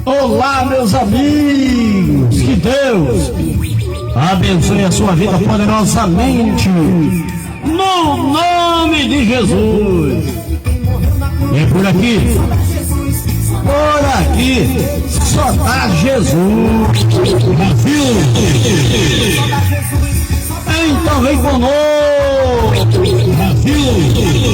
Olá, meus amigos, que Deus abençoe a sua vida poderosamente, no nome de Jesus. E por aqui, só dá Jesus, viu? Então vem conosco, viu?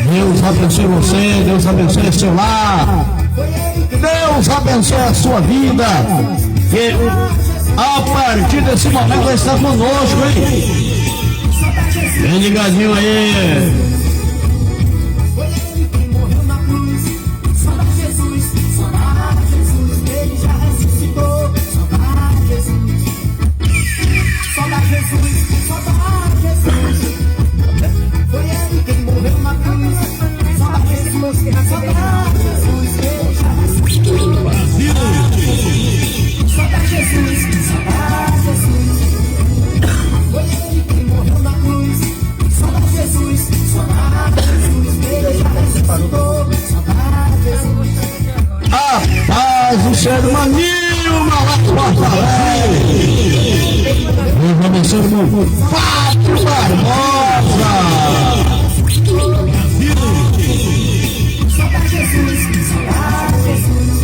Deus abençoe você, Deus abençoe seu lar, Deus abençoe a sua vida, que a partir desse momento vai estar conosco, hein? Vem ligadinho aí. O ser maninho, Porto Alegre. Deus abençoe o irmão Fábio Barbosa. Só dá Jesus, só dá Jesus.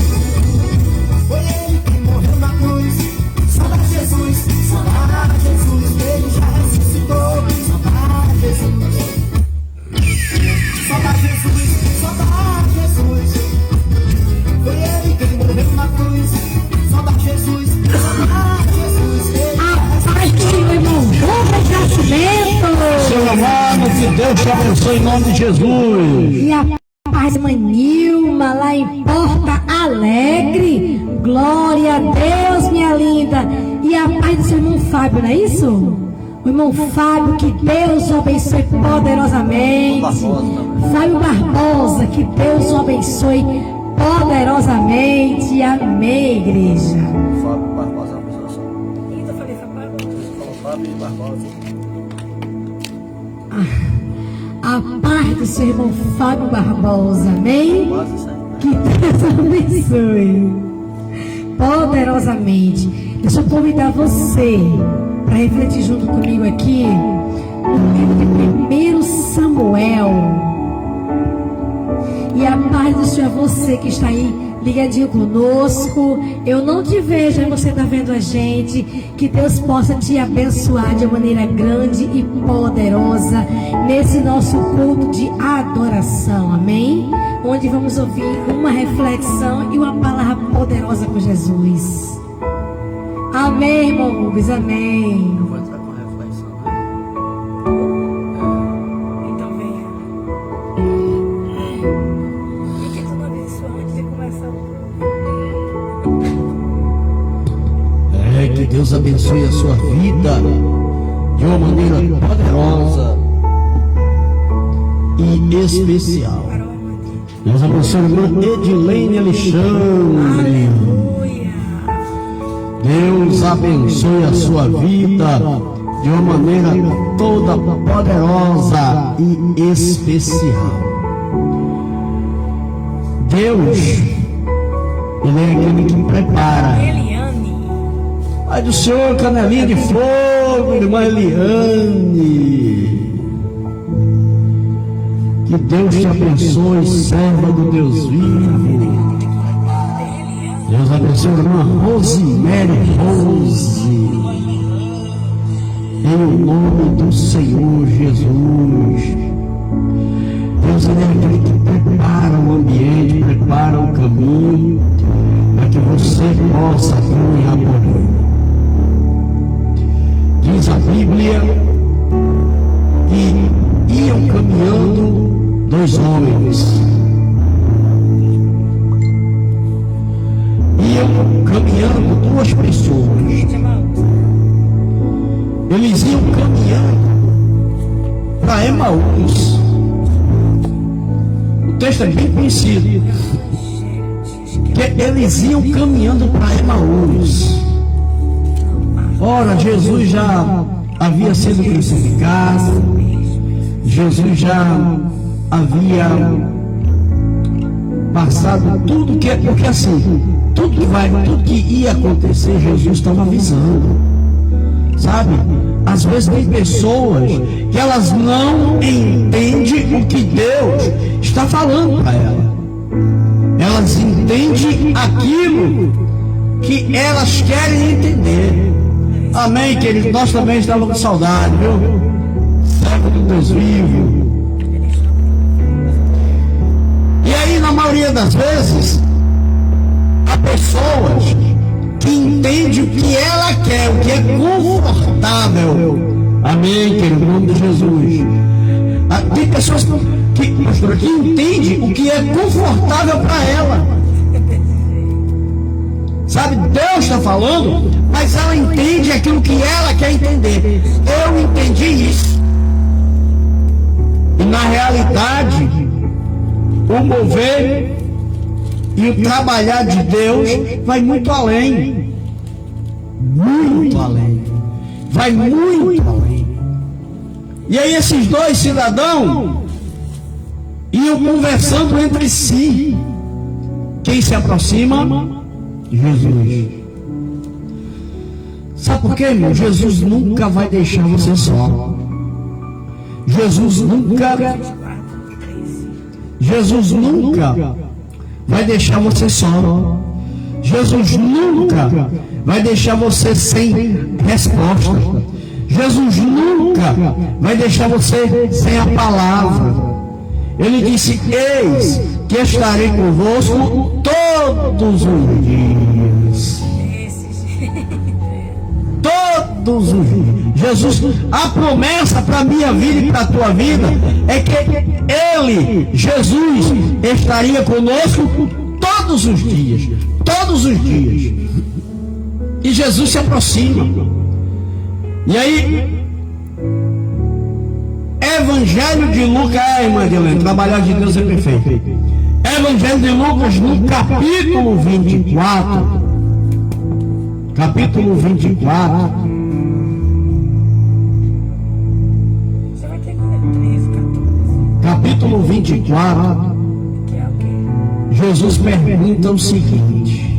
Foi ele que morreu na cruz. Só dá Jesus, só dá Jesus. Ele já ressuscitou. Só dá Jesus. Só dá Jesus, só dá Jesus. Foi ele que morreu na cruz. Só dá Jesus, só dá Jesus. A paz do Senhor, irmão. Bom nascimento. Seu amado, que Deus te abençoe em nome de Jesus. E a paz, irmã Nilma, lá em Porto Alegre. Glória a Deus, minha linda. E a paz do seu irmão Fábio, não é isso? O irmão Fábio, que Deus o abençoe poderosamente. Fábio Barbosa, que Deus o abençoe poderosamente. Amém, igreja. Fábio Barbosa, eu falei Fábio Barbosa. A paz do seu irmão Fábio Barbosa, amém? Que Deus abençoe poderosamente. Deixa eu convidar você para refletir junto comigo aqui no livro de 1 Samuel. E a paz do Senhor é você que está aí ligadinho conosco. Eu não te vejo, mas você está vendo a gente. Que Deus possa te abençoar de maneira grande e poderosa nesse nosso culto de adoração, amém? Onde vamos ouvir uma reflexão e uma palavra poderosa com Jesus. Amém, irmão Rubens, amém. Eu vou entrar com a reflexão. Então venha. E que tu não abençoa antes de começar o Que Deus abençoe a sua vida de uma maneira poderosa e especial. Deus abençoe a irmã Edilene Alexandre. Deus abençoe a sua vida de uma maneira toda poderosa e especial. Deus, Ele é aquele que prepara. Pai do Senhor, canelinha de fogo, irmã Eliane. Que Deus te abençoe, serva do Deus vivo. Deus abençoe a irmã Rosemary Rose. Em nome do Senhor Jesus. Deus é aquele que prepara o ambiente, prepara o caminho, para que você possa caminhar por ele. Diz a Bíblia que iam caminhando dois homens. Iam caminhando duas pessoas. Eles iam caminhando para Emaús. texto é bem conhecido, que eles iam caminhando para Emaús. Ora, Jesus já havia sido crucificado, Jesus já havia passado tudo que, porque assim, tudo que ia acontecer, Jesus estava avisando, sabe? Às vezes tem pessoas que elas não entendem o que Deus está falando para ela. Elas entendem aquilo que elas querem entender. Amém, querido? Nós também estávamos com saudade, viu? Servo do Deus vivo. E aí, na maioria das vezes, há pessoas que entendem o que ela quer, o que é confortável. Amém, querido? Em nome de Jesus. Tem pessoas que entendem o que é confortável para ela. Sabe, Deus está falando, mas ela entende aquilo que ela quer entender. Eu entendi isso. E na realidade, o mover e o trabalhar de Deus vai muito além. Muito além. Vai muito além. E aí esses dois cidadãos iam conversando entre si. Quem se aproxima? Jesus. Sabe por quê, irmão? Jesus nunca vai deixar você só. Jesus nunca vai deixar você só. Jesus nunca vai deixar você sem resposta. Jesus nunca vai deixar você sem a palavra. Ele disse: eis que estarei convosco todos os dias. Todos os dias. Jesus, a promessa para a minha vida e para a tua vida é que Ele, Jesus, estaria conosco todos os dias. Todos os dias. E Jesus se aproxima. E aí, Evangelho de Lucas, irmã Helena, trabalhar de Deus é perfeito. Evangelho de Lucas, no capítulo 24. Capítulo 24. Você vai ter que ler 13, 14. Capítulo 24. Que é o quê? Jesus pergunta o seguinte: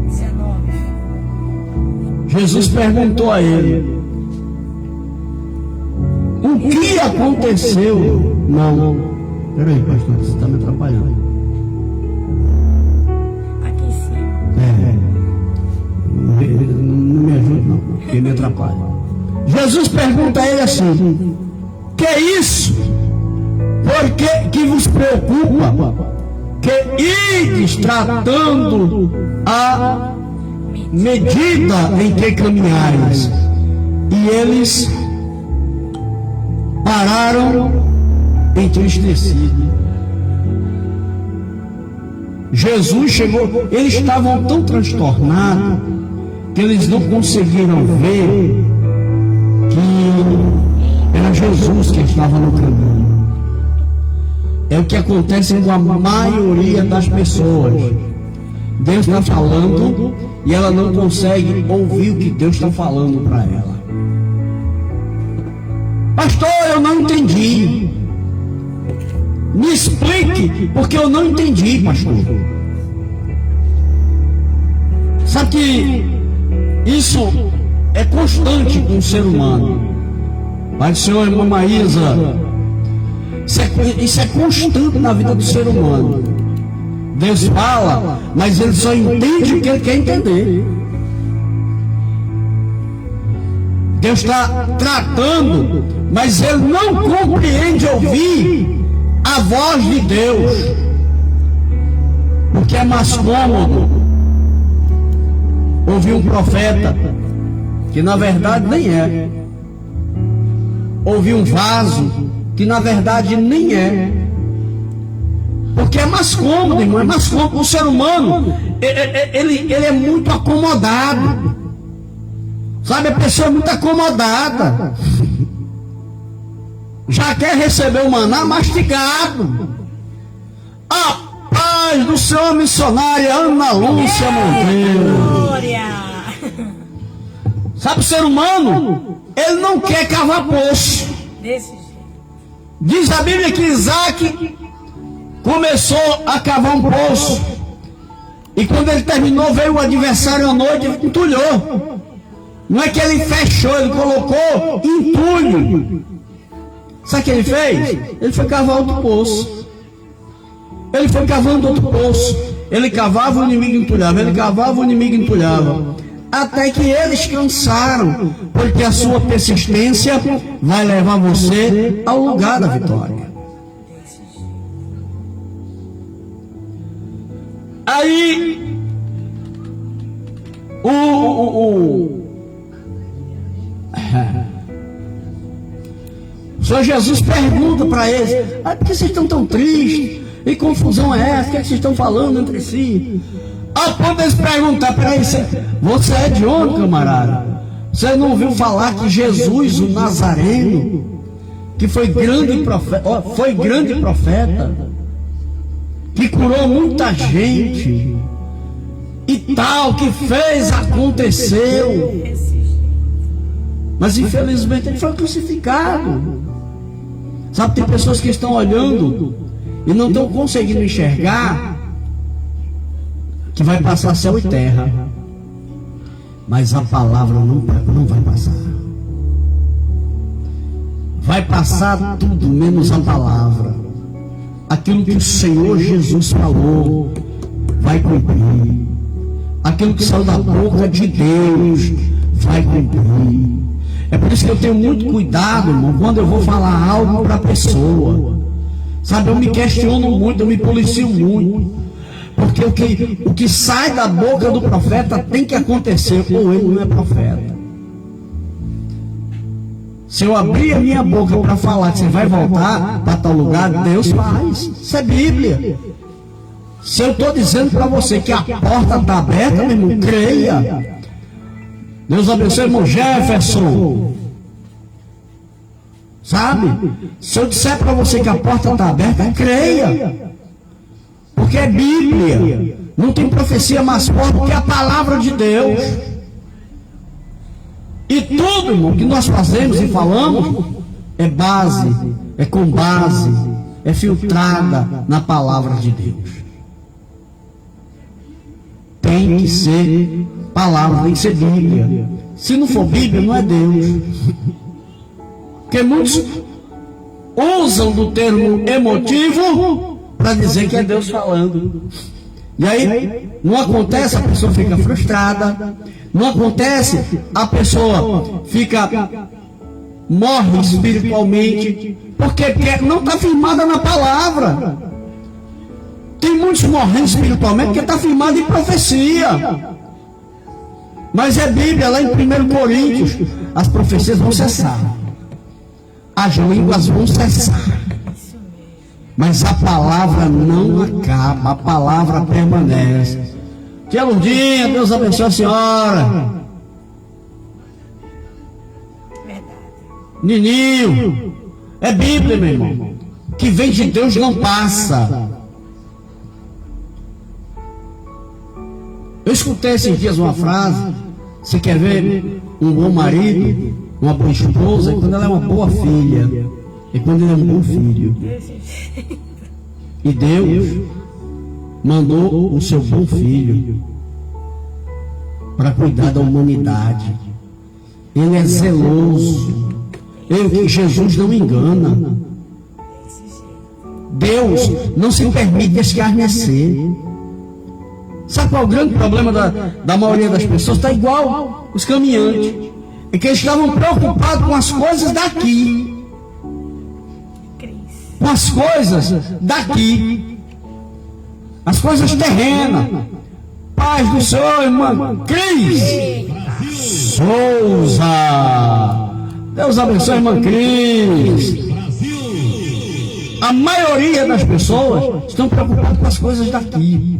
19. Jesus perguntou a ele: o que aconteceu? Não. Peraí, pastor, você está me atrapalhando. Aqui em cima. Não me ajude não, porque me atrapalha. Jesus pergunta a ele assim: que é isso? Por que vos preocupa? Que ides tratando a medida em que caminhais? E eles pararam entristecidos. Jesus chegou, eles estavam tão transtornados que eles não conseguiram ver que era Jesus que estava no caminho. É o que acontece com a maioria das pessoas. Deus está falando e ela não consegue ouvir o que Deus está falando para ela. Pastor, eu não entendi. Me explique, porque eu não entendi, pastor. Sabe que isso é constante com o ser humano. Pai do Senhor, irmã Maísa, isso é constante na vida do ser humano. Deus fala, mas ele só entende o que ele quer entender. Deus está tratando, mas ele não compreende ouvir a voz de Deus, porque é mais cômodo ouvir um profeta, que na verdade nem é, ouvir um vaso, que na verdade nem é, porque é mais cômodo, irmão, é mais cômodo. O ser humano, ele é muito acomodado, sabe? A pessoa é muito acomodada. já quer receber o maná mastigado. A paz do Senhor, missionária Ana Lúcia Monteiro. Glória! Sabe, o ser humano, ele não quer cavar poço. Desse jeito. Diz a Bíblia que Isaac começou a cavar um poço. E quando ele terminou, veio o adversário à noite e entulhou. Não é que ele fechou, ele colocou entulho. Sabe o que ele fez? Ele foi cavar outro poço. Ele foi cavando outro poço. Ele cavava, o inimigo entulhava. Ele cavava, o inimigo entulhava. Até que eles cansaram. Porque a sua persistência vai levar você ao lugar da vitória. Aí, o Senhor Jesus pergunta para eles: por que vocês estão tão tristes? E confusão é essa? O que, é que vocês estão falando entre si? A ponto deles perguntar para eles: você é de onde, camarada? Você não ouviu falar que Jesus, o Nazareno, que foi grande profeta, que curou muita gente e tal, que fez, aconteceu, mas infelizmente ele foi crucificado. Sabe, tem pessoas que estão olhando e não estão conseguindo enxergar que vai passar céu e terra, mas a palavra não vai passar. Vai passar tudo menos a palavra. Aquilo que o Senhor Jesus falou vai cumprir. Aquilo que saiu da boca de Deus vai cumprir. É por isso que eu tenho muito cuidado, irmão, quando eu vou falar algo para a pessoa. Sabe, eu me questiono muito, eu me policio muito. Porque o que sai da boca do profeta tem que acontecer, ou ele não é profeta. Se eu abrir a minha boca para falar que você vai voltar para tal lugar, Deus faz. Isso é Bíblia. Se eu estou dizendo para você que a porta está aberta, meu irmão, creia. Deus abençoe, irmão Jefferson. Sabe? Se eu disser para você que a porta está aberta, creia. Porque é Bíblia. Não tem profecia mais forte do que a palavra de Deus. E tudo, irmão, que nós fazemos e falamos é base, é com base, é filtrada na palavra de Deus. Tem que ser palavra, tem que ser Bíblia. Se não for Bíblia, não é Deus. Porque muitos usam do termo emotivo para dizer que é Deus falando. E aí, não acontece, a pessoa fica frustrada. Não acontece, a pessoa morre espiritualmente, porque não está firmada na palavra. Tem muitos morrendo espiritualmente porque está firmado em profecia. Mas é Bíblia, lá em 1 Coríntios, as profecias vão cessar, as línguas vão cessar, mas a palavra não acaba, a palavra permanece. Tia Lurdinha, Deus abençoe a senhora. Verdade. Nininho, é Bíblia, meu irmão. Que vem de Deus não passa. Eu escutei esses dias uma frase: você quer ver um bom marido, uma boa esposa, é quando ela é uma boa filha, é quando ele é um bom filho. E Deus mandou o seu bom filho para cuidar da humanidade. Ele é zeloso. Jesus não engana. Deus não se permite escarnecer. Sabe qual é o grande problema da maioria das pessoas? Está igual os caminhantes. É que eles estavam preocupados com as coisas daqui. Com as coisas daqui. As coisas terrenas. Paz do Senhor, irmã Cris Souza. Deus abençoe, irmã Cris. A maioria das pessoas estão preocupadas com as coisas daqui.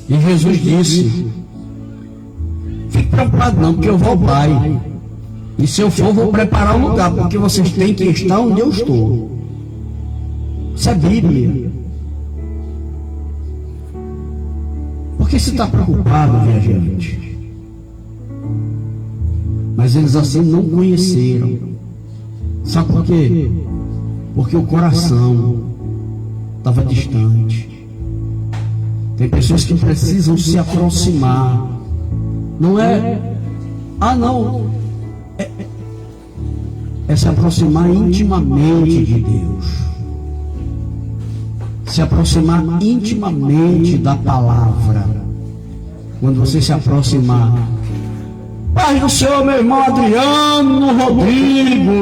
E Jesus disse: fique preocupado não, porque eu vou ao Pai. E se eu for, vou preparar um lugar, porque vocês têm que estar onde eu estou. Isso é Bíblia. Por que você está preocupado, viajante? Mas eles assim não conheceram. Sabe por quê? Porque o coração estava distante. Tem pessoas que precisam se aproximar. Não é, não. É se aproximar intimamente de Deus. Se aproximar intimamente da palavra. Quando você se aproximar. Paz do Senhor, meu irmão Adriano Rodrigo,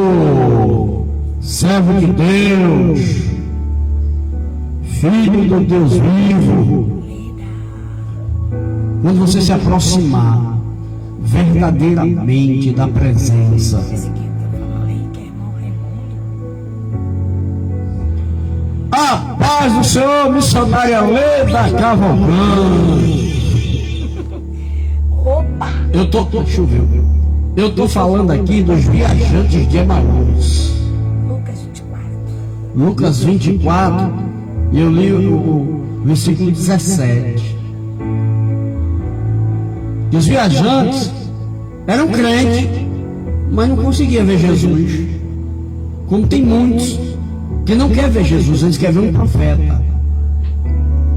servo de Deus, filho do Deus vivo. Quando você se aproximar verdadeiramente da presença, a paz do Senhor, missionária Leda Cavalcante. Eu estou falando aqui dos viajantes de Emaús. Lucas 24, e eu li o versículo 17. E os viajantes eram crentes, mas não conseguiam ver Jesus. Como tem muitos que não querem ver Jesus, eles querem ver um profeta.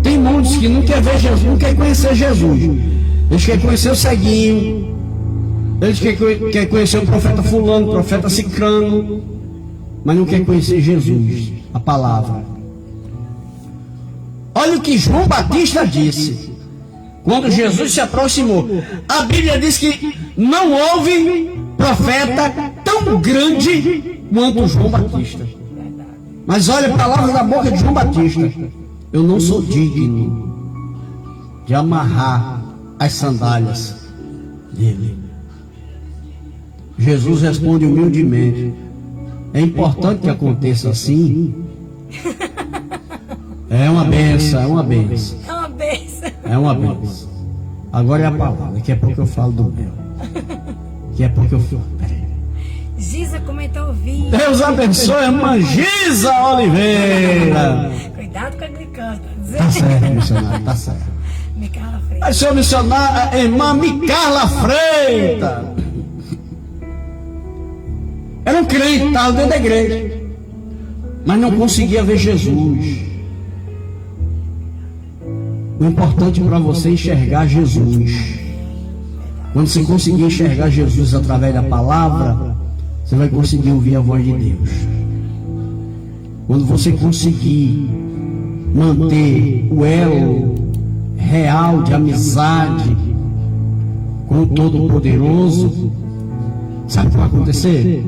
Tem muitos que não querem ver Jesus, não querem conhecer Jesus. Eles querem conhecer o ceguinho. Eles querem conhecer o profeta fulano, o profeta cicrano. Mas não querem conhecer Jesus, a palavra. Olha o que João Batista disse. Quando Jesus se aproximou. A Bíblia diz que não houve profeta tão grande quanto João Batista. Mas olha a palavra da boca de João Batista. Eu não sou digno de amarrar as sandálias dele. Jesus responde humildemente: é importante que aconteça assim. É uma benção, é uma benção. É uma benção. É uma benção. Agora é a palavra. Daqui a pouco eu falo do mel. Daqui a pouco eu falo. Peraí. Giza comentou o vídeo. Deus abençoe, irmã Giza Oliveira. Cuidado com a glicose, tá dizendo? Tá certo, missionário, tá certo. Micaela Freitas. Aí, senhor missionário, a irmã Micaela Freitas. Era um crente, estava dentro da igreja, mas não conseguia ver Jesus. O importante para você é enxergar Jesus. Quando você conseguir enxergar Jesus através da palavra, você vai conseguir ouvir a voz de Deus. Quando você conseguir manter o elo real de amizade com o Todo-Poderoso, sabe o que vai acontecer?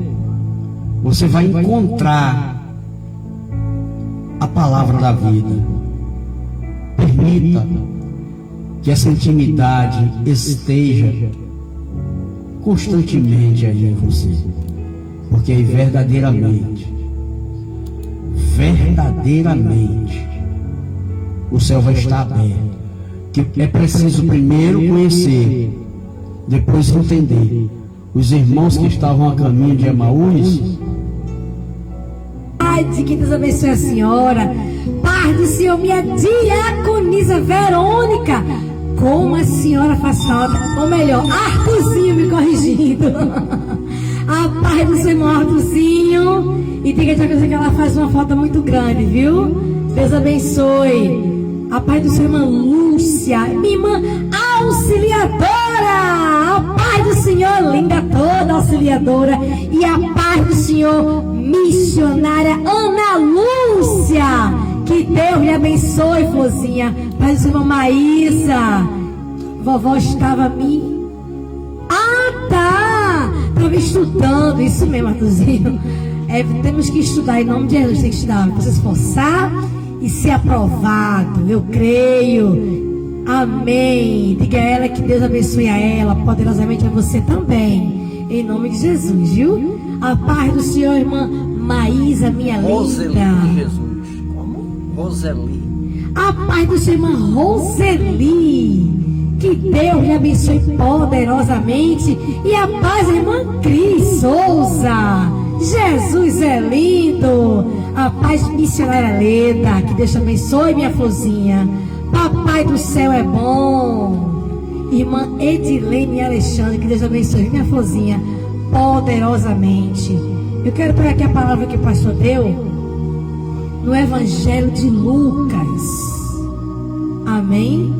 Você vai encontrar a palavra da vida. Permita que essa intimidade esteja constantemente aí em você, porque aí verdadeiramente o céu vai estar aberto. Que é preciso primeiro conhecer, depois entender. Os irmãos que estavam a caminho de Emaús. Pai, que Deus abençoe a senhora. Paz do Senhor, minha diaconisa Verônica. Como a senhora faz falta. Ou melhor, Arthurzinho me corrigindo. A paz do seu irmão Arthurzinho. E diga que ela faz uma falta muito grande, viu? Deus abençoe. A paz do seu irmã Lúcia. Minha irmã auxiliadora. A paz do Senhor, linda toda auxiliadora. E a paz do Senhor, missionária Ana Lúcia. Que Deus lhe abençoe, Florzinha. Paz do seu irmão Maísa. Vovó estava me... Ah, tá. Estava estudando. Isso mesmo, Arthurzinho. Temos que estudar em nome de Jesus. Tem que estudar para se esforçar e ser aprovado. Eu creio. Amém. Diga a ela que Deus abençoe a ela, poderosamente a você também. Em nome de Jesus, viu? A paz do Senhor, irmã Maísa, minha Roseli linda. Jesus. Como? Roseli. A paz do Senhor, irmã Roseli. Que Deus lhe abençoe poderosamente. E a paz, irmã Cris Souza. Jesus é lindo. A paz, missionária Leda. Que Deus te abençoe, minha florzinha. Papai do céu é bom. Irmã Edilene Alexandre. Que Deus te abençoe, minha florzinha, poderosamente. Eu quero pegar aqui a palavra que o pastor deu no Evangelho de Lucas. Amém?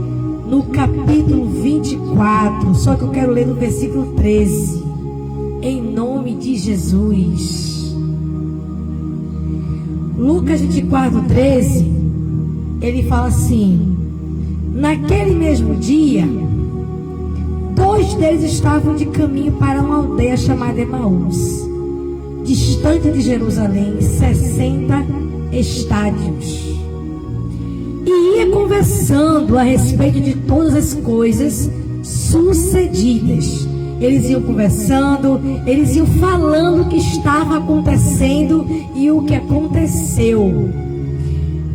No capítulo 24, só que eu quero ler no versículo 13, em nome de Jesus. Lucas 24, 13, ele fala assim: naquele mesmo dia, 2 deles estavam de caminho para uma aldeia chamada Emaús, distante de Jerusalém, 60 estádios. E ia conversando a respeito de todas as coisas sucedidas. Eles iam conversando, eles iam falando o que estava acontecendo e o que aconteceu.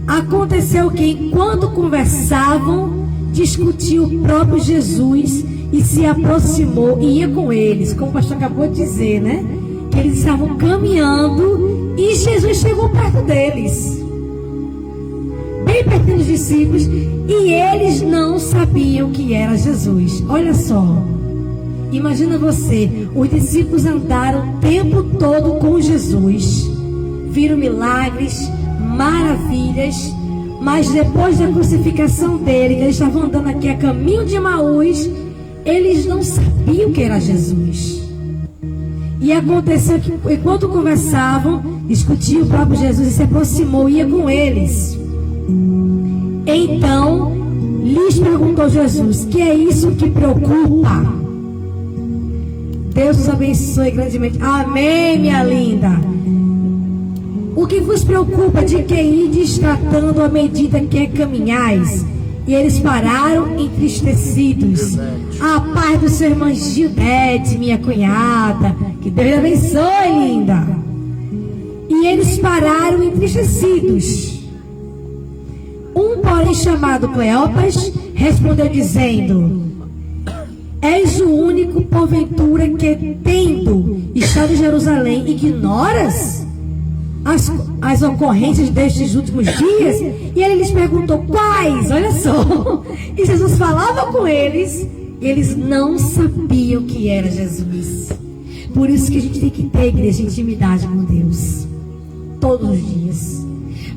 Aconteceu que enquanto conversavam, discutiu o próprio Jesus e se aproximou e ia com eles, como o pastor acabou de dizer, né? Que eles estavam caminhando e Jesus chegou perto deles, bem perto dos discípulos, e eles não sabiam que era Jesus. Olha só, imagina você, os discípulos andaram o tempo todo com Jesus, viram milagres, maravilhas, mas depois da crucificação dele, que eles estavam andando aqui a caminho de Emaús, eles não sabiam que era Jesus. E aconteceu que enquanto conversavam, discutiam o próprio Jesus e se aproximou, ia com eles. Então lhes perguntou Jesus: que é isso que preocupa? Deus nos abençoe grandemente. Amém, minha linda. O que vos preocupa, de que ides tratando à medida que caminhais? E eles pararam entristecidos. A paz do seu irmão Gildete, minha cunhada. Que Deus lhe abençoe, linda. E eles pararam entristecidos. Um, porém, chamado Cleopas, respondeu dizendo: és o único, porventura, que, tendo estado em Jerusalém, ignoras as ocorrências destes últimos dias? E ele lhes perguntou: quais? Olha só. E Jesus falava com eles e eles não sabiam que era Jesus. Por isso que a gente tem que ter, igreja, intimidade com Deus todos os dias.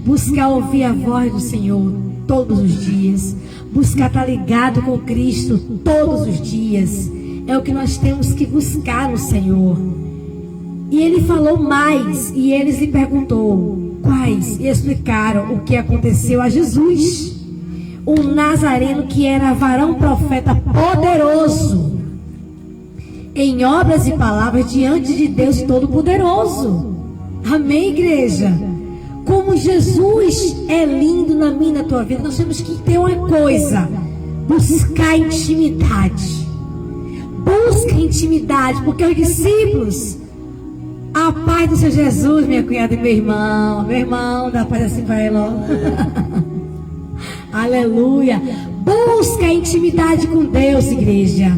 Buscar ouvir a voz do Senhor todos os dias. Buscar estar ligado com Cristo todos os dias. É o que nós temos que buscar no Senhor. E ele falou mais, e eles lhe perguntou: quais? E explicaram o que aconteceu a Jesus, o Nazareno, que era varão profeta poderoso em obras e palavras diante de Deus Todo-Poderoso. Amém, igreja? Como Jesus é lindo na minha e na tua vida. Nós temos que ter uma coisa: buscar intimidade. Busca intimidade, porque os discípulos, a paz do Senhor Jesus, minha cunhada e meu irmão, dá paz assim para ela, ó. Aleluia. Busca intimidade com Deus, igreja.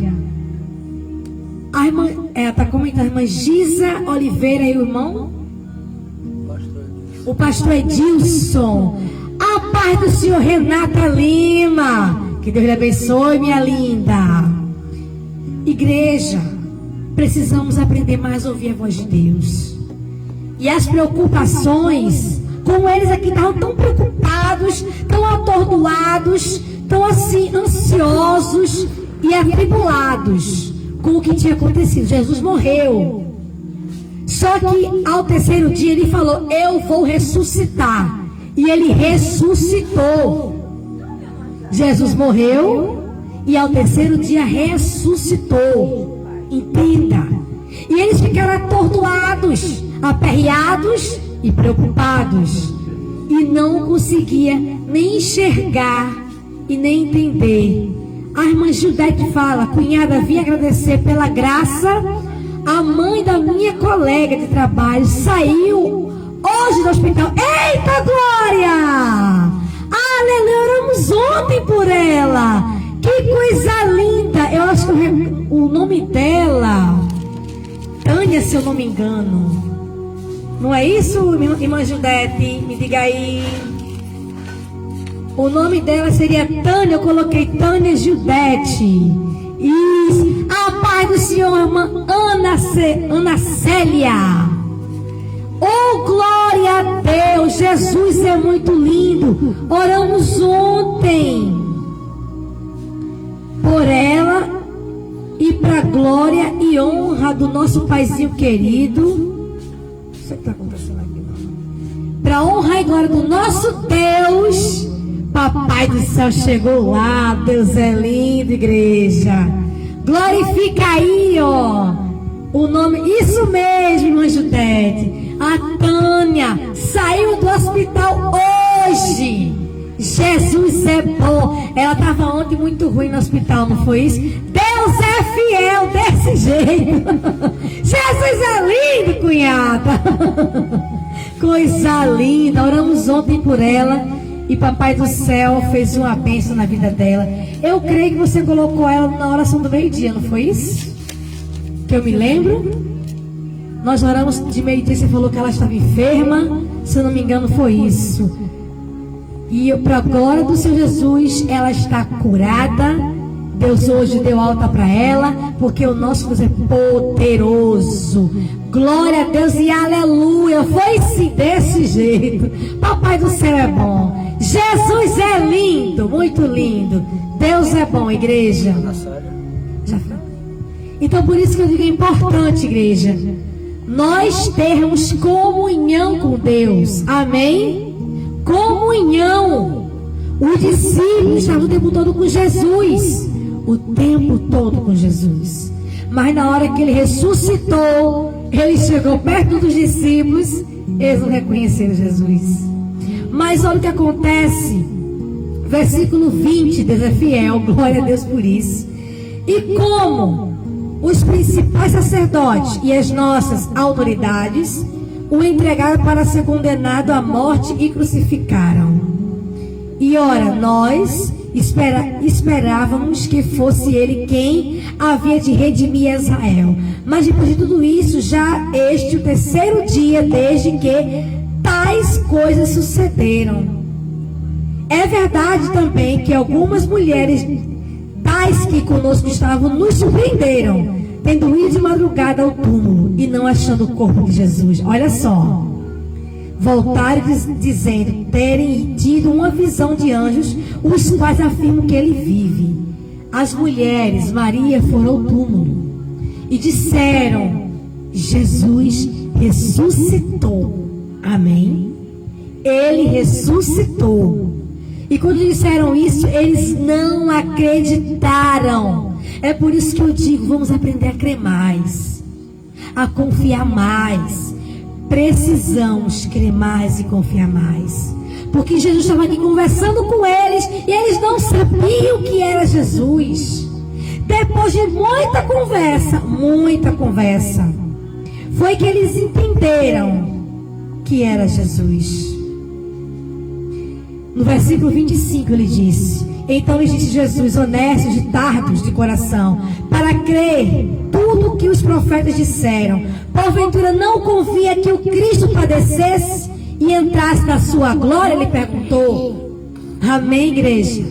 A irmã, está comentando, a irmã Giza Oliveira e o irmão, o pastor Edilson. A paz do Senhor, Renata Lima. Que Deus lhe abençoe, minha linda. Igreja, precisamos aprender mais a ouvir a voz de Deus. E as preocupações, como eles aqui estavam tão preocupados, tão atordoados, tão assim ansiosos e atribulados com o que tinha acontecido. Jesus morreu. Só que ao terceiro dia ele falou: eu vou ressuscitar. E ele ressuscitou. Jesus morreu e ao terceiro dia ressuscitou. Entenda. E eles ficaram atordoados, aperreados e preocupados, e não conseguia nem enxergar e nem entender. A irmã Gildete fala: cunhada, vim agradecer pela graça. A mãe da minha colega de trabalho saiu hoje do hospital. Eita glória! Aleluia, oramos ontem por ela. Que coisa linda! Eu acho que o nome dela, Tânia, se eu não me engano. Não é isso, irmã Judete? Me diga aí. O nome dela seria Tânia. Eu coloquei Tânia Judete. Isso. A paz do Senhor, irmã Ana Célia. Oh, glória a Deus. Jesus é muito lindo. Oramos ontem por ela e para a glória e honra do nosso paizinho querido. Não sei o que está acontecendo aqui, não. Para honra e glória do nosso Deus, Papai do céu chegou lá. Deus é lindo, igreja. Glorifica aí, ó, o nome. Isso mesmo, irmã Judete. A Tânia saiu do hospital hoje. Jesus é bom. Ela estava ontem muito ruim no hospital, não foi isso? Deus é fiel desse jeito. Jesus é lindo, cunhada. Coisa linda. Oramos ontem por ela e Papai do céu fez uma bênção na vida dela. Eu creio que você colocou ela na oração do meio-dia, não foi isso? Que eu me lembro. Nós oramos de meio-dia, você falou que ela estava enferma. Se eu não me engano, foi isso. E para a glória do Senhor Jesus, ela está curada. Deus hoje deu alta para ela, porque o nosso Deus é poderoso. Glória a Deus e aleluia. Foi-se desse jeito. Papai do céu é bom. Jesus é lindo, muito lindo. Deus é bom, igreja. Já foi. Então por isso que eu digo, é importante, igreja, nós termos comunhão com Deus. Amém? Comunhão. Os discípulos estavam o tempo todo com Jesus. O tempo todo com Jesus. Mas na hora que ele ressuscitou, ele chegou perto dos discípulos, eles não reconheceram Jesus. Mas olha o que acontece. Versículo 20, Deus é fiel, glória a Deus por isso. E como os principais sacerdotes e as nossas autoridades o entregaram para ser condenado à morte e crucificaram. E ora, nós esperávamos que fosse ele quem havia de redimir Israel. Mas depois de tudo isso, já este o terceiro dia desde que tais coisas sucederam. É verdade também que algumas mulheres tais que conosco estavam nos surpreenderam, tendo ido de madrugada ao túmulo e não achando o corpo de Jesus. Olha só. Voltaram dizendo terem tido uma visão de anjos, os quais afirmam que ele vive. As mulheres, Maria, foram ao túmulo e disseram: Jesus ressuscitou. Amém? Ele ressuscitou. E quando disseram isso, eles não acreditaram. É por isso que eu digo, vamos aprender a crer mais, a confiar mais. Precisamos crer mais e confiar mais. Porque Jesus estava aqui conversando com eles e eles não sabiam que era Jesus. Depois de muita conversa, foi que eles entenderam que era Jesus. No versículo 25 ele disse: então lhes disse Jesus, honestos e tardos de coração, para crer tudo o que os profetas disseram. Porventura não confia que o Cristo padecesse e entrasse na sua glória? Ele perguntou. Amém, igreja?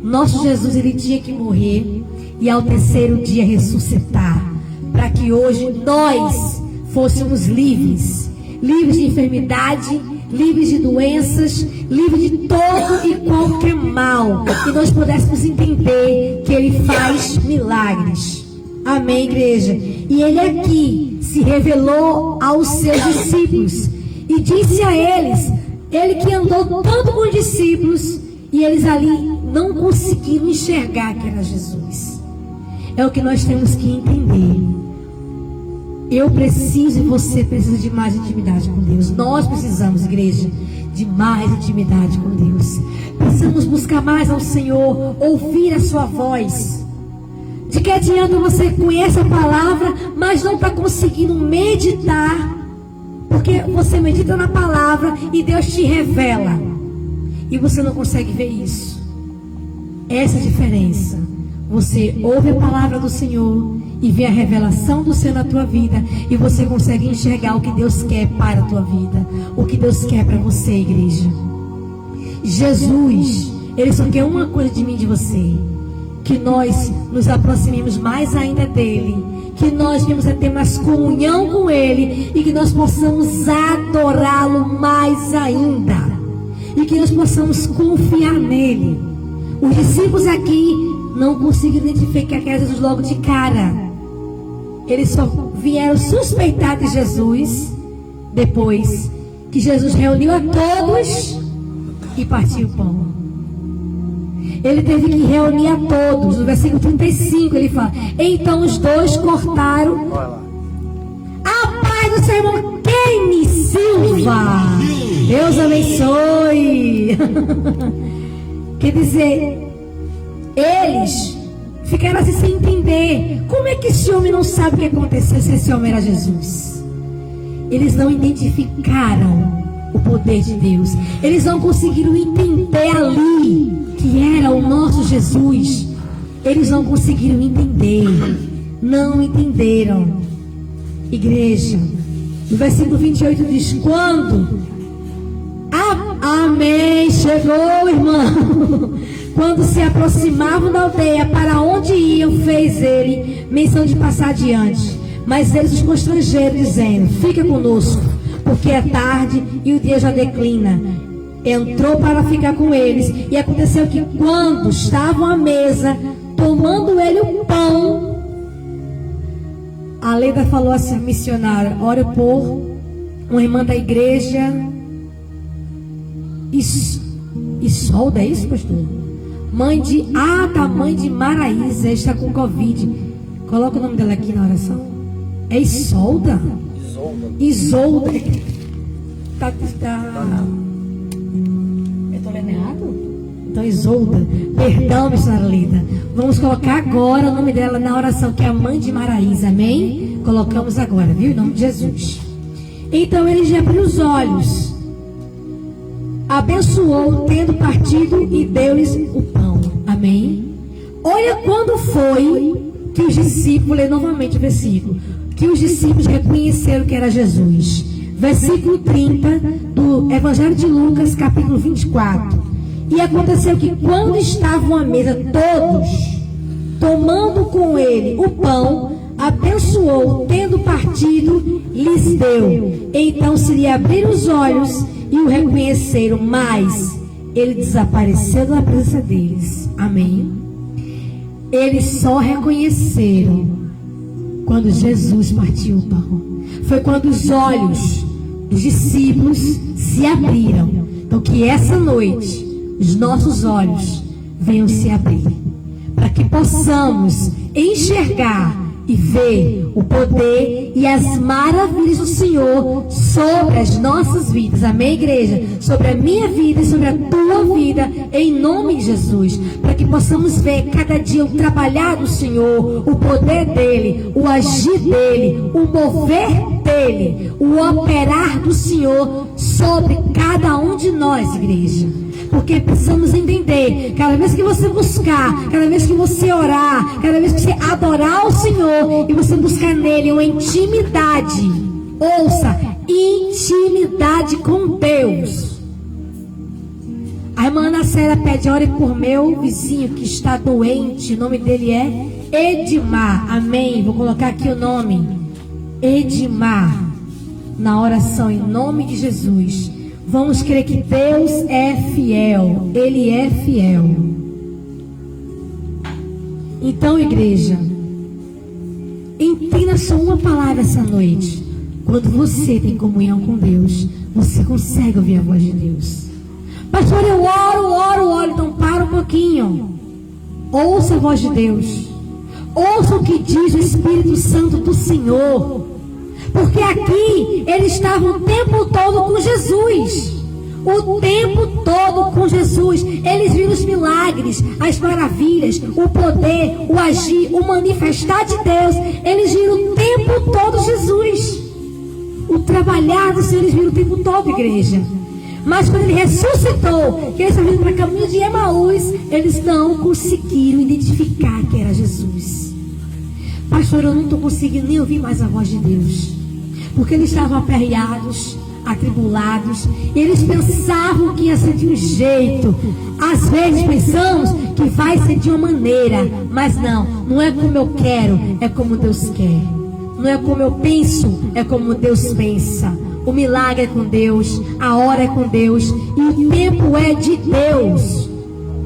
Nosso Jesus, ele tinha que morrer e ao terceiro dia ressuscitar, para que hoje nós fôssemos livres. Livres de enfermidade, livres de doenças, livres de todo e qualquer mal. E nós pudéssemos entender que ele faz milagres. Amém, igreja? E ele aqui se revelou aos seus discípulos e disse a eles, ele que andou tanto com os discípulos, e eles ali não conseguiram enxergar que era Jesus. É o que nós temos que entender. Eu preciso e você precisa de mais intimidade com Deus. Nós precisamos, igreja, de mais intimidade com Deus. Precisamos buscar mais ao Senhor, ouvir a sua voz. De que adianta você conhecer a palavra, mas não está conseguindo meditar? Porque você medita na palavra e Deus te revela, e você não consegue ver isso. Essa é a diferença. Você ouve a palavra do Senhor e vê a revelação do Senhor na tua vida, e você consegue enxergar o que Deus quer para a tua vida, o que Deus quer para você, igreja. Jesus, Ele só quer uma coisa de mim e de você: que nós nos aproximemos mais ainda dEle, que nós venhamos a ter mais comunhão com Ele, e que nós possamos adorá-lo mais ainda, e que nós possamos confiar nele. Os discípulos aqui não conseguiram identificar Jesus logo de cara. Eles só vieram suspeitar de Jesus depois que Jesus reuniu a todos e partiu o pão. Ele teve que reunir a todos. No versículo 35 ele fala: então os dois cortaram. Olha lá. A paz do seu irmão Kenny Silva, Deus abençoe. Quer dizer, eles ficaram assim sem entender. Como é que esse homem não sabe o que aconteceu se esse homem era Jesus? Eles não identificaram o poder de Deus. Eles não conseguiram entender ali que era o nosso Jesus. Eles não conseguiram entender. Não entenderam. Igreja, no versículo 28 diz: quando? Amém. Chegou, irmão. Quando se aproximavam da aldeia para onde iam, fez ele menção de passar adiante. Mas eles os constrangeram, dizendo: fica conosco, porque é tarde e o dia já declina. Entrou para ficar com eles. E aconteceu que quando estavam à mesa, tomando ele o pão, a Leda falou assim: missionária, ora por uma irmã da igreja Isolda, é isso, pastor? Mãe de Maraísa, está com Covid. Coloca o nome dela aqui na oração. É Isolda? Isolda. Tá. Eu tô lendo errado? Então, Isolda. Perdão, missionária Leda. Vamos colocar agora o nome dela na oração, que é a mãe de Maraísa. Amém? Colocamos agora, viu? Em nome de Jesus. Então ele já abriu os olhos, abençoou, tendo partido, e deu-lhes o pão. Amém? Olha quando foi que os discípulos, lê novamente o versículo, que os discípulos reconheceram que era Jesus. Versículo 30 do Evangelho de Lucas, capítulo 24. E aconteceu que quando estavam à mesa todos, tomando com ele o pão, abençoou, tendo partido, lhes deu. Então se lhe abriram os olhos e o reconheceram, mas ele desapareceu da presença deles. Amém? Eles só reconheceram quando Jesus partiu o pão. Foi quando os olhos dos discípulos se abriram. Então que essa noite os nossos olhos venham se abrir, para que possamos enxergar e ver o poder e as maravilhas do Senhor sobre as nossas vidas. Amém, igreja? Sobre a minha vida e sobre a tua vida, em nome de Jesus. Para que possamos ver cada dia o trabalhar do Senhor, o poder dEle, o agir dEle, o mover dEle, o operar do Senhor sobre cada um de nós, igreja. Porque precisamos entender, cada vez que você buscar, cada vez que você orar, cada vez que você adorar o Senhor e você buscar nele uma intimidade, ouça, intimidade com Deus. A irmã Ana Célia pede: ore por meu vizinho que está doente. O nome dele é Edmar. Amém? Vou colocar aqui o nome Edmar na oração, em nome de Jesus. Vamos crer que Deus é fiel. Ele é fiel. Então, igreja, entenda só uma palavra essa noite. Quando você tem comunhão com Deus, você consegue ouvir a voz de Deus. Pastor, eu oro. Então para um pouquinho. Ouça a voz de Deus. Ouça o que diz o Espírito Santo do Senhor. Porque aqui eles estavam o tempo todo com Jesus. O tempo todo com Jesus. Eles viram os milagres, as maravilhas, o poder, o agir, o manifestar de Deus. Eles viram o tempo todo Jesus. O trabalhar do Senhor eles viram o tempo todo, igreja. Mas quando ele ressuscitou, que eles estavam indo para o caminho de Emaús, eles não conseguiram identificar que era Jesus. Pastor, eu não estou conseguindo nem ouvir mais a voz de Deus. Porque eles estavam aperreados, atribulados, e eles pensavam que ia ser de um jeito. Às vezes pensamos que vai ser de uma maneira, mas não é como eu quero, é como Deus quer. Não é como eu penso, é como Deus pensa. O milagre é com Deus, a hora é com Deus, e o tempo é de Deus.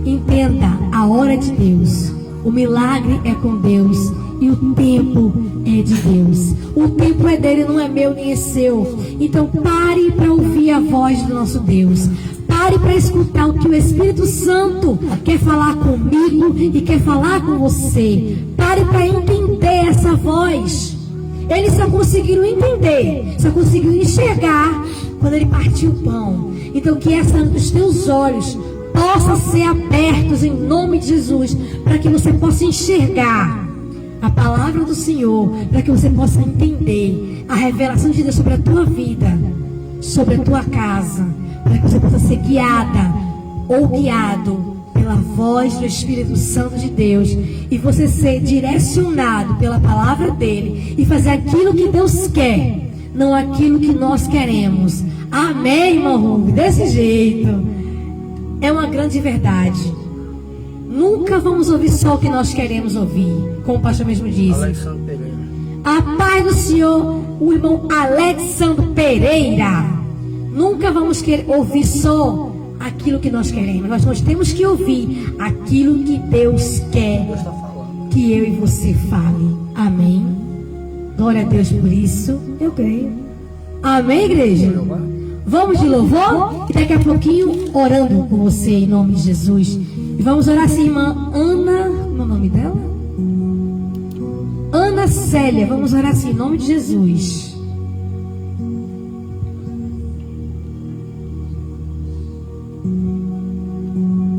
Entenda, a hora é de Deus, o milagre é com Deus, e o tempo é de Deus. O tempo é dele, não é meu nem é seu. Então pare para ouvir a voz do nosso Deus. Pare para escutar o que o Espírito Santo quer falar comigo e quer falar com você. Pare para entender essa voz. Eles só conseguiram entender, só conseguiram enxergar quando ele partiu o pão. Então que os teus olhos possam ser abertos em nome de Jesus, para que você possa enxergar a palavra do Senhor, para que você possa entender a revelação de Deus sobre a tua vida, sobre a tua casa, para que você possa ser guiada ou guiado pela voz do Espírito Santo de Deus, e você ser direcionado pela palavra dele e fazer aquilo que Deus quer, não aquilo que nós queremos. Amém, irmão Rubem? Desse jeito. É uma grande verdade. Nunca vamos ouvir só o que nós queremos ouvir, como o pastor mesmo disse. Alexandre Pereira. A paz do Senhor, o irmão Alexandre Pereira. Nunca vamos ouvir só aquilo que nós queremos. Nós temos que ouvir aquilo que Deus quer Deus está falando. que eu e você fale. Amém. Glória a Deus por isso. Eu creio. Amém, igreja? Vamos de louvor e daqui a pouquinho orando por você em nome de Jesus. E vamos orar assim, irmã Ana. Como é o nome dela? Ana Célia. Vamos orar assim em nome de Jesus.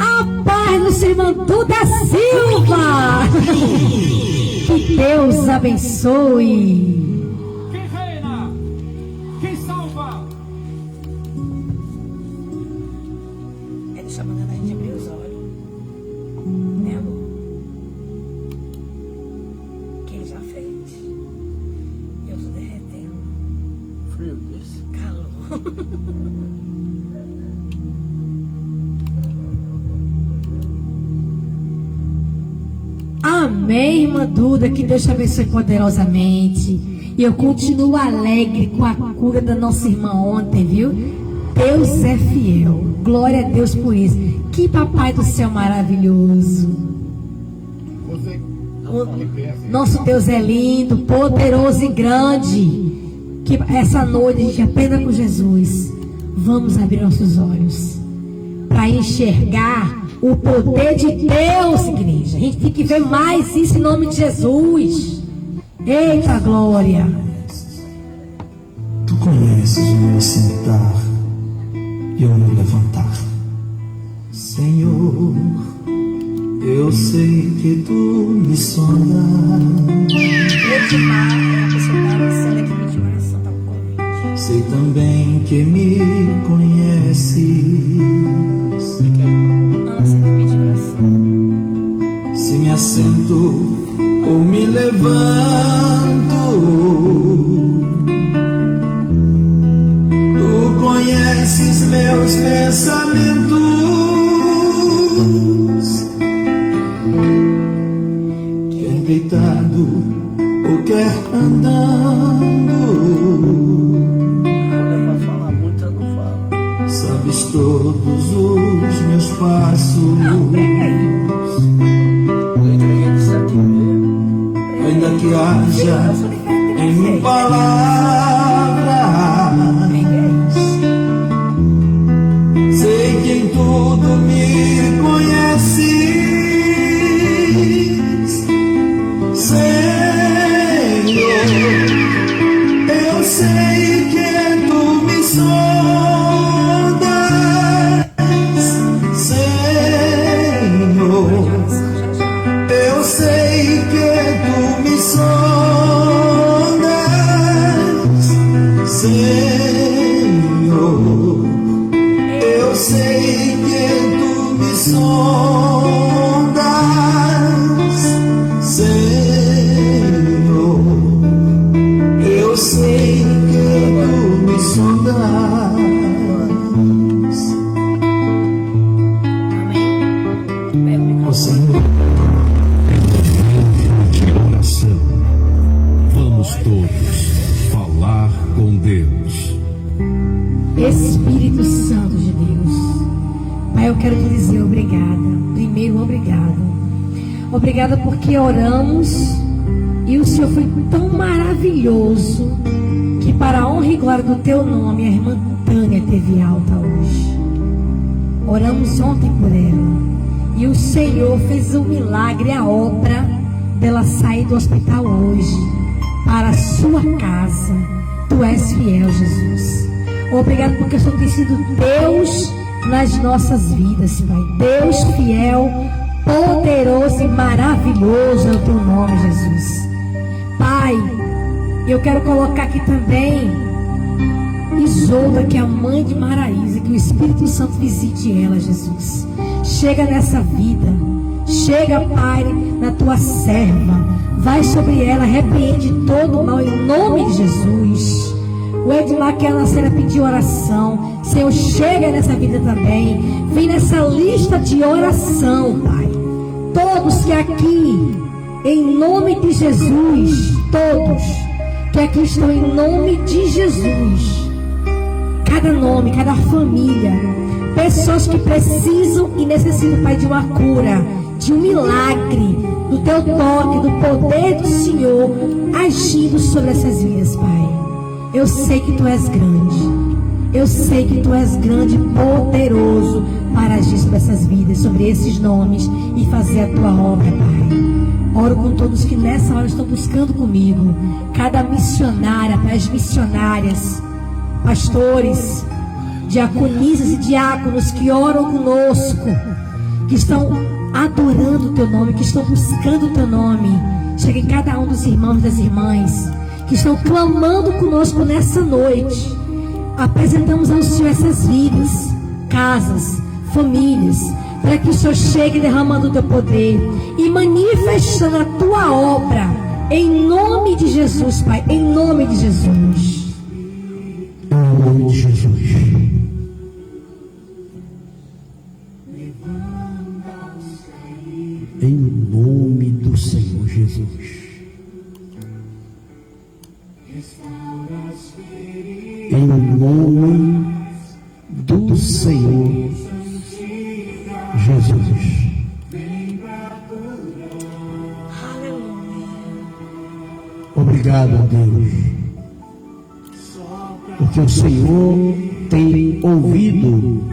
A paz do seu irmão Duda Silva. Que Deus abençoe. Quem reina? Quem salva? Ele está mandando a gente abrir os olhos. Né, amor? Que ele já fez. Eu tô derretendo. Frio desse. Calor. Amém, irmã Duda, que Deus te abençoe poderosamente. E eu continuo alegre com a cura da nossa irmã ontem, viu? Deus é fiel. Glória a Deus por isso. Que papai do céu maravilhoso. Nosso Deus é lindo, poderoso e grande. Que essa noite a gente aprenda com Jesus. Vamos abrir nossos olhos para enxergar o poder de Deus, igreja. A gente tem que ver mais isso em nome de Jesus. Eita glória. Tu conheces o meu sentar e o meu levantar. Senhor, eu sei que tu me sondas. Edmar é a pessoa da Marcela que pediu oração, tá com Covid. Sei também que me conheces. Ana sempre pediu oração. Se me assento ou me levanto, tu conheces meus pensamentos. Quer deitado ou quer andando, Ela vai falar muito, eu não falo. sabes todos os meus passos. Eu entreguei de 7h30. Ainda que haja em mim palavras, sei que em tudo me conheces, Senhor. Eu sei que tu me sondas, Senhor. Eu sei que tu me sondas, Senhor. sei que tu me sondas, Senhor. Eu sei que tu me sondas. Ó Senhor, de oração. Vamos todos falar com Deus. Espírito Santo de Deus, Pai, eu quero te dizer obrigada. Primeiro, obrigada. Obrigada porque oramos e o Senhor foi tão maravilhoso que, para a honra e glória do teu nome, a irmã Tânia teve alta hoje. Oramos ontem por ela e o Senhor fez um milagre, a obra dela sair do hospital hoje para a sua casa. Tu és fiel, Jesus. Obrigado porque o Senhor tem sido Deus nas nossas vidas, Pai. Deus fiel, poderoso e maravilhoso é o teu nome, Jesus. Pai, eu quero colocar aqui também Isolda, que é a mãe de Maraísa, que o Espírito Santo visite ela, Jesus. Chega nessa vida, chega, Pai, na tua serva, vai sobre ela, repreende todo o mal em nome de Jesus. O Edmar, que a Nacena pediu oração, Senhor, chega nessa vida também, vem nessa lista de oração, Pai. Todos que aqui, em nome de Jesus, todos que aqui estão em nome de Jesus, cada nome, cada família, pessoas que precisam e necessitam, Pai, de uma cura, de um milagre, do teu toque, do poder do Senhor agindo sobre essas vidas, Pai. Eu sei que tu és grande, eu sei que tu és grande e poderoso para agir sobre essas vidas, sobre esses nomes e fazer a tua obra, Pai. Oro com todos que nessa hora estão buscando comigo, cada missionária, Pai, as missionárias, pastores, diaconisas e diáconos que oram conosco, que estão adorando o teu nome, que estão buscando o teu nome. Chega em cada um dos irmãos e das irmãs que estão clamando conosco nessa noite. Apresentamos ao Senhor essas vidas, casas, famílias, para que o Senhor chegue derramando o teu poder e manifestando a tua obra, em nome de Jesus, Pai, em nome de Jesus. Em nome de Jesus. Em nome do Senhor Jesus. Em nome do Senhor Jesus. Obrigado a Deus, porque o Senhor tem ouvido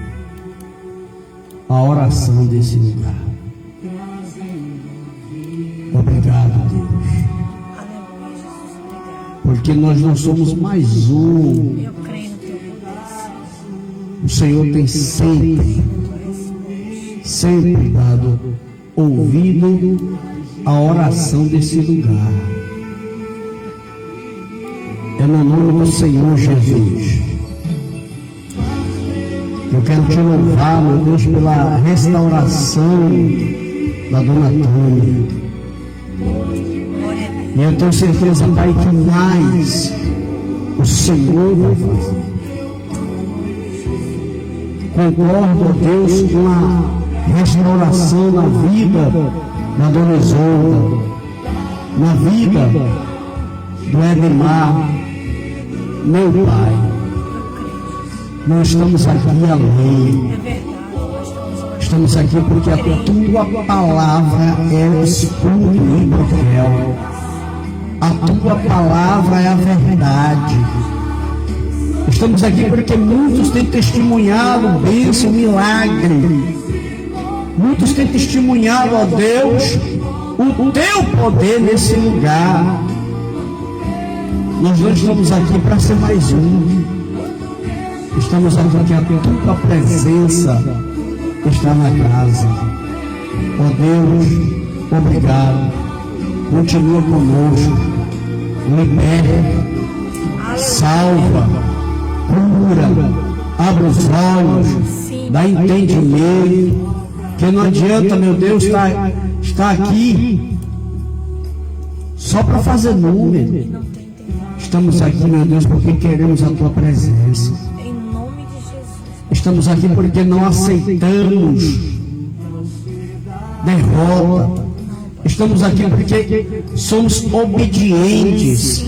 a oração desse lugar. Obrigado, Deus, porque nós não somos mais um. Eu creio no teu poder. O Senhor tem sempre dado ouvido à oração desse lugar. É no nome do Senhor Jesus. Eu quero te louvar, meu Deus, pela restauração da dona Tânia. E eu tenho certeza, Pai, que mais o Senhor vai fazer. Concordo, ó Deus, com a restauração na vida da dona Isolda, na vida do Edmar. Meu Pai, nós estamos aqui além. Estamos aqui porque a tua palavra é o escudo e papel. A tua palavra é a verdade. Estamos aqui porque muitos têm testemunhado bênção, milagre. Muitos têm testemunhado, ó Deus, o teu poder nesse lugar. Nós não estamos aqui para ser mais um. Estamos aqui porque a tua presença está na casa. Ó Deus, obrigado. Continua conosco. Libera, salva, cura, Abre os olhos, dá entendimento, que não adianta, meu Deus, estar aqui só para fazer número. Estamos aqui, meu Deus, porque queremos a tua presença. Em nome de Jesus. Estamos aqui porque não aceitamos derrota. Estamos aqui porque somos obedientes.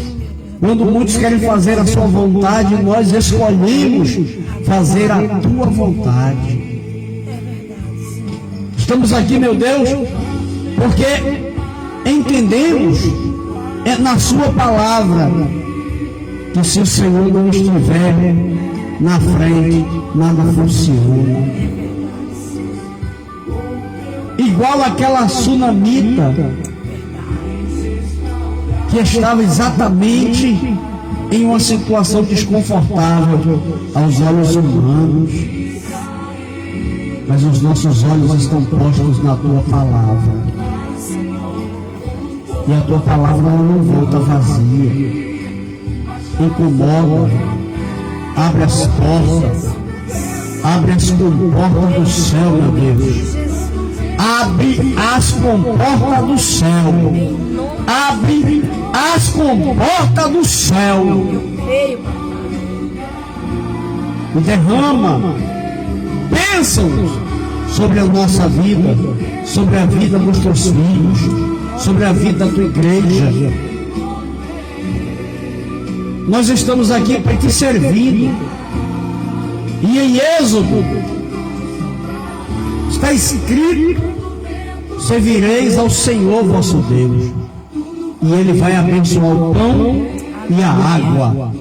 Quando muitos querem fazer a sua vontade, nós escolhemos fazer a tua vontade. Estamos aqui, meu Deus, porque entendemos na sua palavra que se o Senhor não estiver na frente, nada funciona. Igual aquela sunamita que estava exatamente em uma situação desconfortável aos olhos humanos, mas os nossos olhos estão postos na tua palavra, e a tua palavra ela não volta vazia. Incomoda, abre as portas, abre as comportas do céu, meu Deus. Abre as comportas do céu. Abre as comportas do céu. E derrama bênçãos sobre a nossa vida, sobre a vida dos teus filhos, sobre a vida da tua igreja. Nós estamos aqui para te servir. E em Êxodo está escrito: servireis ao Senhor vosso Deus, e Ele vai abençoar o pão e a água,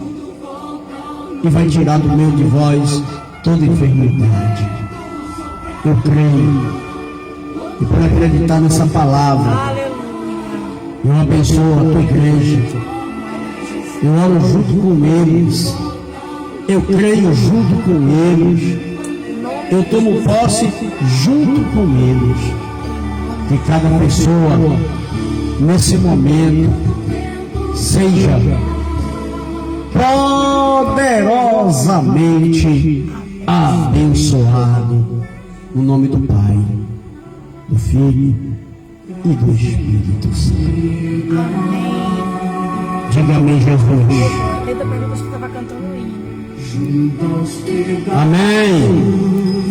e vai tirar do meio de vós toda enfermidade. Eu creio, e por acreditar nessa palavra, eu abençoo a tua igreja. Eu oro junto com eles, eu creio junto com eles, eu tomo posse junto com eles. Que cada pessoa nesse momento seja poderosamente abençoado no nome do Pai, do Filho e do Espírito Santo. Diga amém, Jesus. Leda perguntou se eu estava cantando o hino. Amém.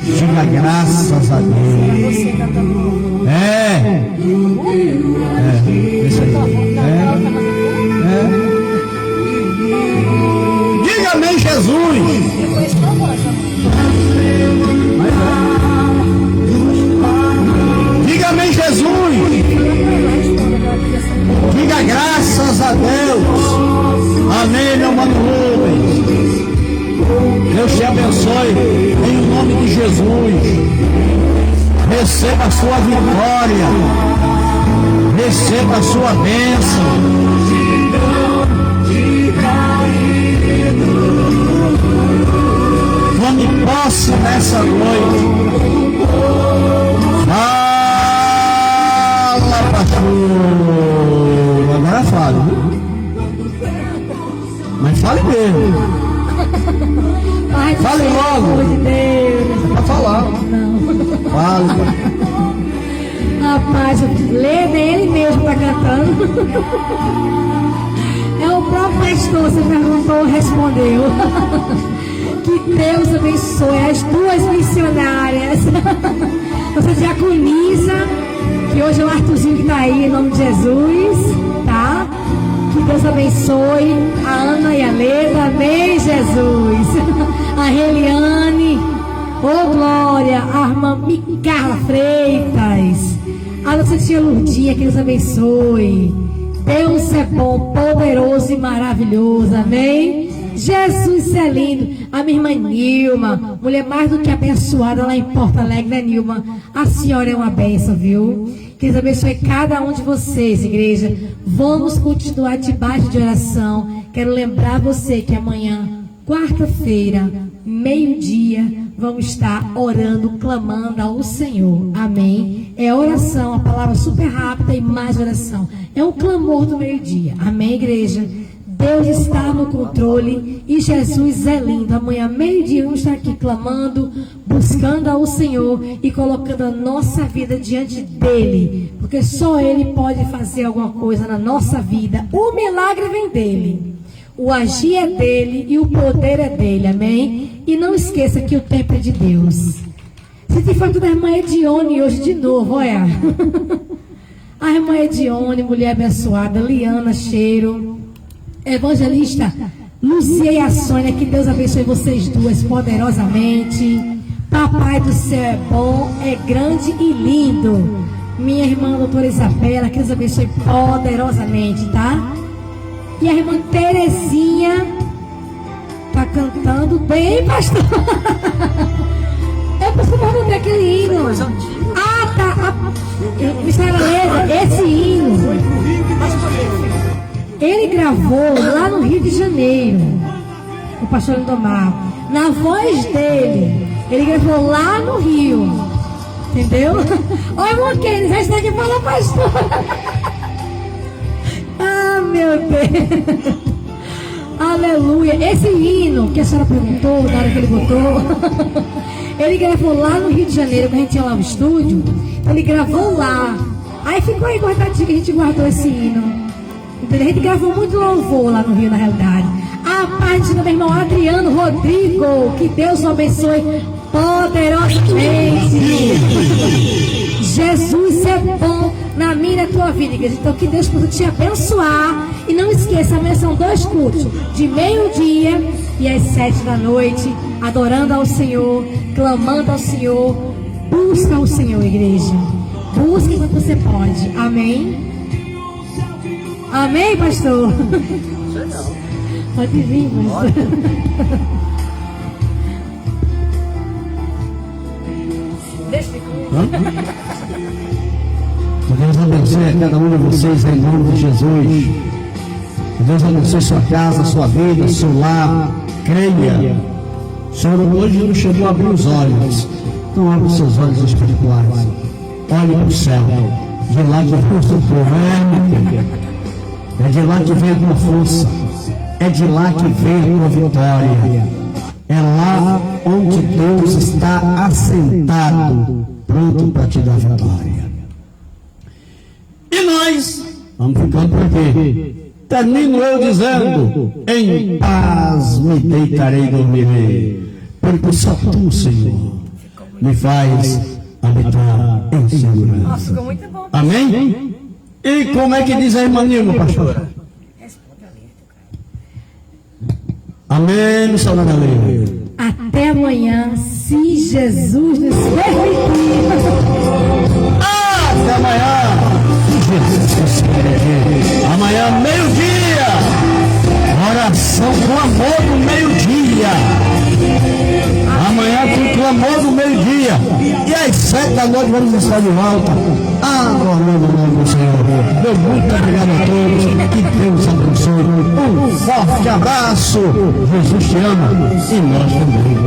Diga graças a Deus. Você cantando o hino. Isso aí. Diga amém, Jesus. Eu conheço tua voz, amor. Diga amém, Jesus. Diga graças a Deus. Amém, meu mano Rubens. Deus te abençoe em nome de Jesus. Receba a sua vitória. Receba a sua bênção. Tome posse nessa noite. Fala, pastor. Agora fale, viu? Mas fale mesmo. Fale logo. De Deus. É pra falar. Fale. Rapaz, Leda, ele mesmo está cantando. É o próprio pastor, você perguntou, respondeu. Que Deus abençoe as duas missionárias. Você diaconiza, que hoje é o Arthurzinho que está aí, em nome de Jesus, tá? Que Deus abençoe a Ana e a Leda, amém, Jesus. A Reliane, ô glória, a irmã Carla Freitas, a nossa tia Lurdinha, que Deus abençoe. Deus é bom, poderoso e maravilhoso, amém? Jesus é lindo. A minha irmã Nilma, mulher mais do que abençoada lá em Porto Alegre, né, Nilma? A senhora é uma bênção, viu? Que Deus abençoe cada um de vocês, igreja. Vamos continuar debaixo de oração. Quero lembrar você que amanhã, quarta-feira, meio-dia, vamos estar orando, clamando ao Senhor. Amém? É oração, a palavra super rápida e mais oração. É um clamor do meio-dia. Amém, igreja? Deus está no controle e Jesus é lindo. Amanhã, meio-dia, vamos estar aqui clamando, buscando ao Senhor e colocando a nossa vida diante dEle. Porque só Ele pode fazer alguma coisa na nossa vida. O milagre vem dEle. O agir é dEle e o poder é dEle. Amém? E não esqueça que o tempo é de Deus. Senti falta da irmã Edione hoje de novo, olha. A irmã Edione, mulher abençoada, Liana Cheiro, evangelista Lucia e a Sônia, que Deus abençoe vocês duas poderosamente. Papai do céu é bom, é grande e lindo. Minha irmã doutora Isabela, que Deus abençoe poderosamente, tá? E a irmã Terezinha tá cantando bem, pastor. Eu preciso perguntar aquele hino. Ah, tá. Esse hino ele gravou lá no Rio de Janeiro, o pastor Lindomar, na voz dele. Ele gravou lá no Rio, entendeu? Olha, irmão Kenny, já está aqui falando, pastor. Ah, meu Deus. Aleluia. Esse hino que a senhora perguntou, na hora que ele botou, ele gravou lá no Rio de Janeiro, quando a gente tinha lá o estúdio. Ele gravou lá. Aí ficou aí guardadinho, que a gente guardou esse hino. Entendeu? A gente gravou muito louvor lá no Rio, na realidade. A parte do meu irmão Adriano Rodrigo. Que Deus o abençoe poderosamente. Jesus é bom na minha e na tua vida, igreja. Então que Deus possa te abençoar. E não esqueça, amanhã são 2 cultos, de meio-dia e às 7 da noite, adorando ao Senhor, clamando ao Senhor. Busca o Senhor, igreja. Busque enquanto você pode. Amém? Amém, pastor? Pode vir, pastor. Que Deus abençoe a cada um de vocês em nome de Jesus. Que Deus abençoe sua casa, sua vida, seu lar. Creia. O Senhor hoje nos chamou a abrir os olhos. Então abra os seus olhos espirituais. Olhe para o céu. De lá que vem o seu povo. É de lá que vem a tua força. É de lá que vem a tua vitória. É lá onde Deus está assentado, pronto para te dar vitória. E nós vamos ficando por aqui. Termino eu dizendo: em paz me deitarei e dormirei, porque só tu, Senhor, me faz habitar em segurança. Nossa, ficou muito bom. Amém? E como é que diz a irmã Nilma, pastor? Amém, meu salão da lei. Até amanhã, se Jesus nos permitir. Até amanhã. Jesus, amanhã, meio-dia. Oração com amor no meio-dia. Amanhã com clamor no meio-dia. E às 7 da noite vamos estar de volta. Adorando o nome do Senhor. Meu muito obrigado a todos. Que Deus abençoe. Um forte abraço. Jesus te ama. E nós também.